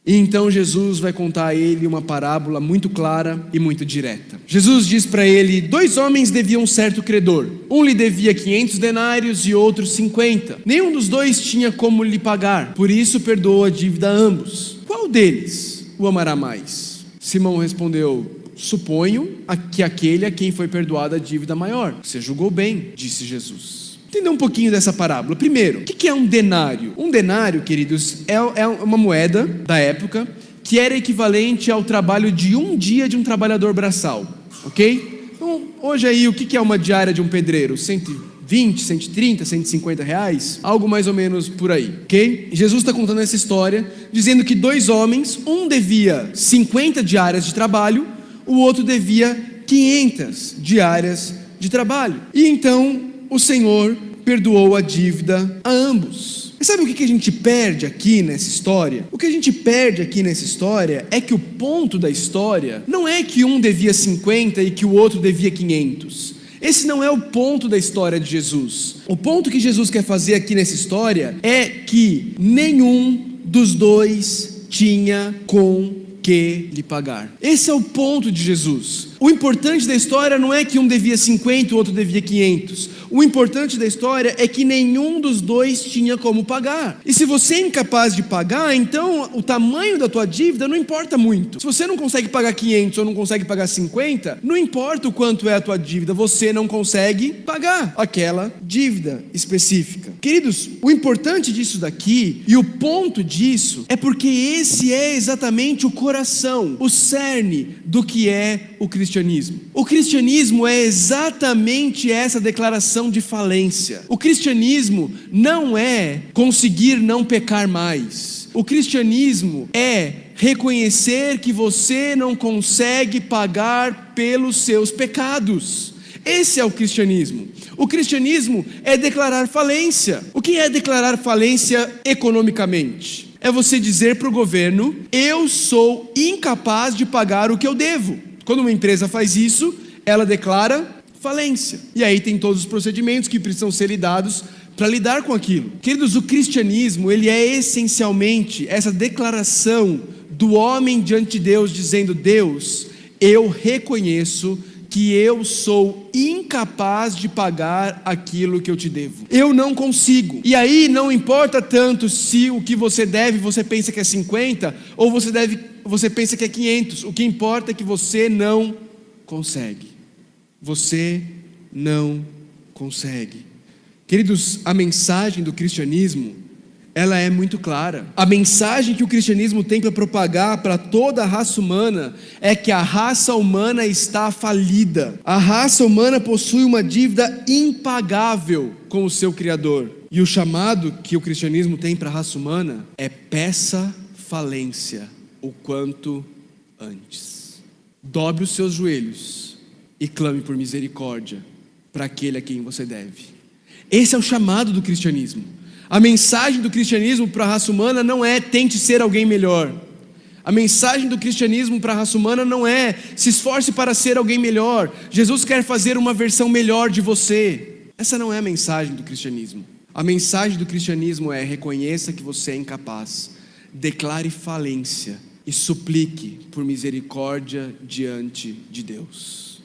E então Jesus vai contar a ele uma parábola muito clara e muito direta. Jesus diz para ele: 2 homens deviam um certo credor. Um lhe devia 500 denários e outro 50. Nenhum dos dois tinha como lhe pagar, por isso perdoou a dívida a ambos. Qual deles o amará mais? Simão respondeu: suponho que aquele a quem foi perdoada a dívida maior. Você julgou bem, disse Jesus. Entender um pouquinho dessa parábola. Primeiro, o que é um denário? Um denário, queridos, é uma moeda da época que era equivalente ao trabalho de um dia de um trabalhador braçal, ok? Então, hoje aí, o que é uma diária de um pedreiro? 120, 130, 150 reais? Algo mais ou menos por aí, ok? Jesus está contando essa história, dizendo que 2 homens, um devia 50 diárias de trabalho, o outro devia 500 diárias de trabalho. E então o Senhor perdoou a dívida a ambos. E sabe o que a gente perde aqui nessa história? O que a gente perde aqui nessa história é que o ponto da história não é que um devia 50 e que o outro devia 500. Esse não é o ponto da história de Jesus. O ponto que Jesus quer fazer aqui nessa história é que nenhum dos dois tinha com que lhe pagar. Esse é o ponto de Jesus. O importante da história não é que um devia 50 e o outro devia 500. O importante da história é que nenhum dos dois tinha como pagar. E se você é incapaz de pagar, então o tamanho da tua dívida não importa muito. Se você não consegue pagar 500 ou não consegue pagar 50, não importa o quanto é a tua dívida, você não consegue pagar aquela dívida específica. Queridos, o importante disso daqui e o ponto disso é porque esse é exatamente o coração, o cerne do que é o cristianismo. O cristianismo é exatamente essa declaração de falência. O cristianismo não é conseguir não pecar mais. O cristianismo é reconhecer que você não consegue pagar pelos seus pecados. Esse é o cristianismo. O cristianismo é declarar falência. O que é declarar falência economicamente? É você dizer para o governo: eu sou incapaz de pagar o que eu devo. Quando uma empresa faz isso, ela declara falência. E aí tem todos os procedimentos que precisam ser lidados para lidar com aquilo. Queridos, o cristianismo, ele é essencialmente essa declaração do homem diante de Deus, dizendo: Deus, eu reconheço que eu sou incapaz de pagar aquilo que eu te devo. Eu não consigo. E aí não importa tanto se o que você deve, você pensa que é 50, ou você pensa que é 500. O que importa é que você não consegue. Você não consegue. Queridos, a mensagem do cristianismo, ela é muito clara. A mensagem que o cristianismo tem para propagar para toda a raça humana é que a raça humana está falida. A raça humana possui uma dívida impagável com o seu Criador. E o chamado que o cristianismo tem para a raça humana é: peça falência o quanto antes. Dobre os seus joelhos e clame por misericórdia para aquele a quem você deve. Esse é o chamado do cristianismo. A mensagem do cristianismo para a raça humana não é: tente ser alguém melhor. A mensagem do cristianismo para a raça humana não é: se esforce para ser alguém melhor. Jesus quer fazer uma versão melhor de você. Essa não é a mensagem do cristianismo. A mensagem do cristianismo é: reconheça que você é incapaz, declare falência e suplique por misericórdia diante de Deus.